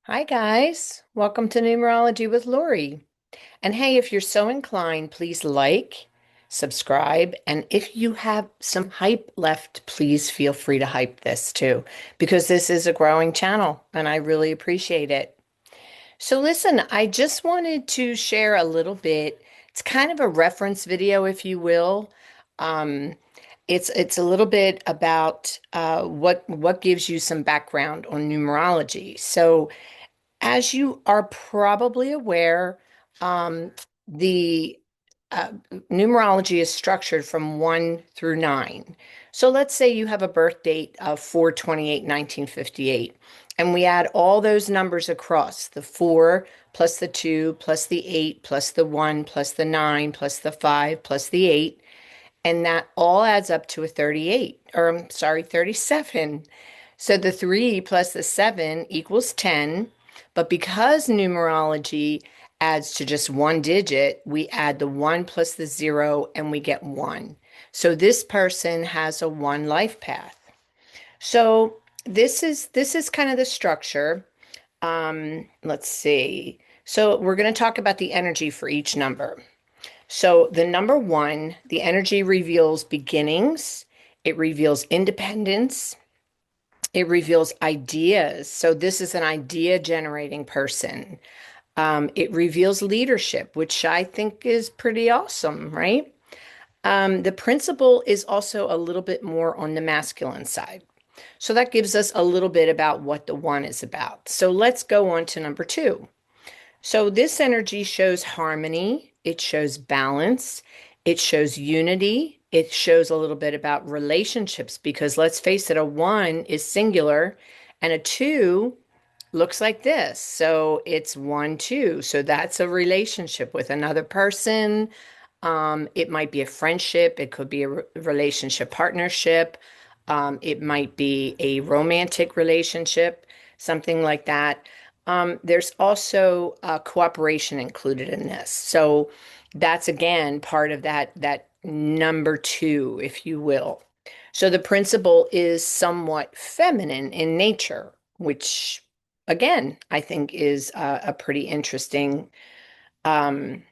Hi, guys. Welcome to Numerology with Lori. And hey, if you're so inclined, please like, subscribe, and if you have some hype left, please feel free to hype this too, because this is a growing channel and I really appreciate it. So, listen, I just wanted to share a little bit. It's kind of a reference video, if you will. Um, it's a little bit about what gives you some background on numerology. So, as you are probably aware, um, the uh, numerology is structured from 1 through 9. So let's say you have a birth date of 4/28, 1958, and we add all those numbers across the 4 plus the 2 plus the 8 plus the 1 plus the 9 plus the 5 plus the 8, and that all adds up to a 38, or I'm sorry, 37. So the 3 plus the 7 equals 10. But because numerology adds to just one digit, we add the 1 plus the 0 and we get 1. So this person has a 1 life path. So this is kind of the structure. Let's see. So we're going to talk about the energy for each number. So the number 1, the energy reveals beginnings, it reveals independence, it reveals ideas. So this is an idea generating person. It reveals leadership, which I think is pretty awesome, right? The principle is also a little bit more on the masculine side. So that gives us a little bit about what the 1 is about. So let's go on to number 2. So this energy shows harmony, it shows balance, it shows unity, it shows a little bit about relationships because let's face it, a 1 is singular and a 2 looks like this. So it's 1, 2. So that's a relationship with another person. It might be a friendship, it could be a relationship partnership, it might be a romantic relationship, something like that. There's also cooperation included in this. So that's again part of that number 2, if you will. So the principle is somewhat feminine in nature, which again, I think is a pretty interesting um,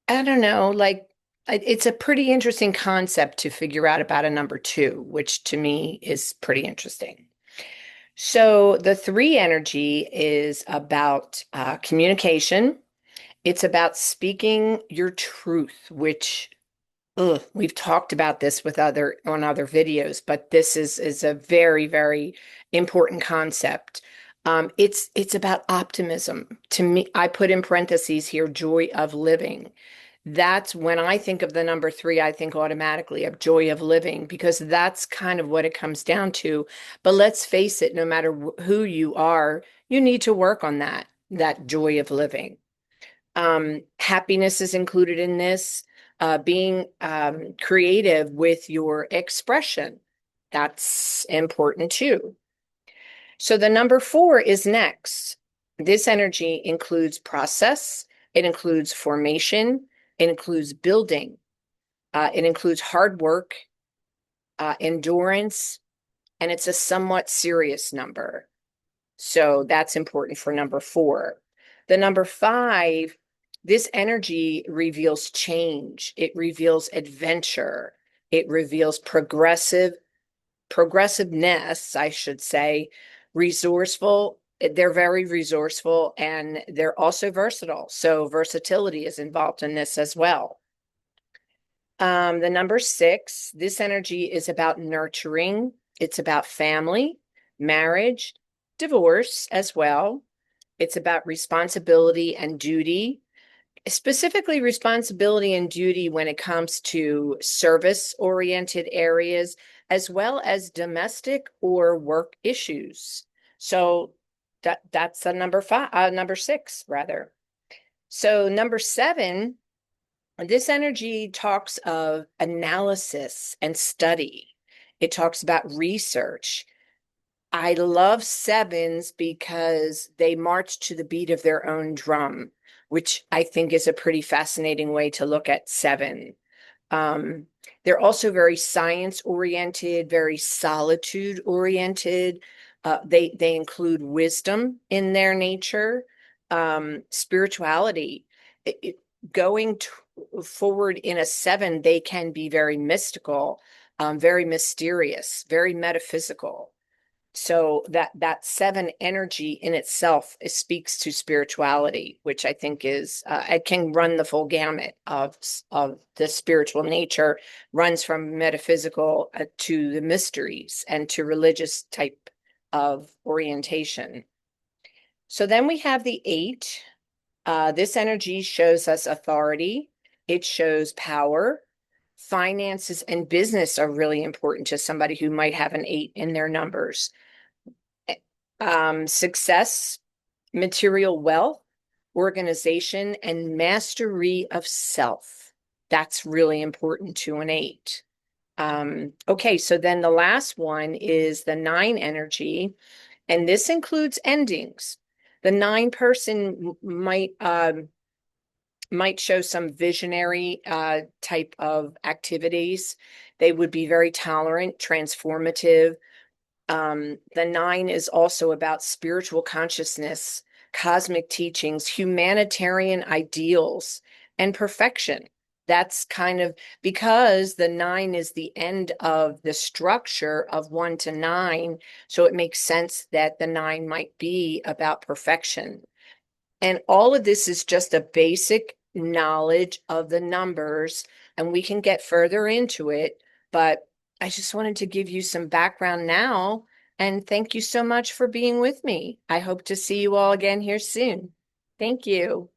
I don't know, like it's a pretty interesting concept to figure out about a number 2, which to me is pretty interesting. So the 3 energy is about communication. It's about speaking your truth, which we've talked about this with other videos, but this is a very, very important concept. It's about optimism. To me, I put in parentheses here, joy of living. That's when I think of the number 3, I think automatically of joy of living because that's kind of what it comes down to. But let's face it, no matter who you are, you need to work on that joy of living. Happiness is included in this, being creative with your expression. That's important too. So the number 4 is next. This energy includes process, it includes formation, it includes building, it includes hard work, endurance, and it's a somewhat serious number. So that's important for number 4. The number 5, this energy reveals change, it reveals adventure, it reveals progressiveness, I should say, resourceful. They're very resourceful and they're also versatile. So versatility is involved in this as well. The number 6, this energy is about nurturing. It's about family, marriage, divorce as well. It's about responsibility and duty, specifically responsibility and duty when it comes to service-oriented areas, as well as domestic or work issues. So that's a number 6 rather. So number 7, this energy talks of analysis and study. It talks about research. I love 7s because they march to the beat of their own drum, which I think is a pretty fascinating way to look at 7. They're also very science oriented, very solitude oriented, They include wisdom in their nature, spirituality. Going forward in a seven, they can be very mystical, very mysterious, very metaphysical. So that seven energy in itself speaks to spirituality, which I think is it can run the full gamut of the spiritual nature, runs from metaphysical to the mysteries and to religious type of orientation. So then we have the eight. This energy shows us authority. It shows power. Finances and business are really important to somebody who might have an eight in their numbers. Success, material wealth, organization, and mastery of self. That's really important to an eight. Okay, so then the last one is the nine energy, and this includes endings. The nine person might show some visionary type of activities. They would be very tolerant, transformative. The nine is also about spiritual consciousness, cosmic teachings, humanitarian ideals, and perfection. That's kind of because the nine is the end of the structure of one to nine. So it makes sense that the nine might be about perfection. And all of this is just a basic knowledge of the numbers, and we can get further into it. But I just wanted to give you some background now. And thank you so much for being with me. I hope to see you all again here soon. Thank you.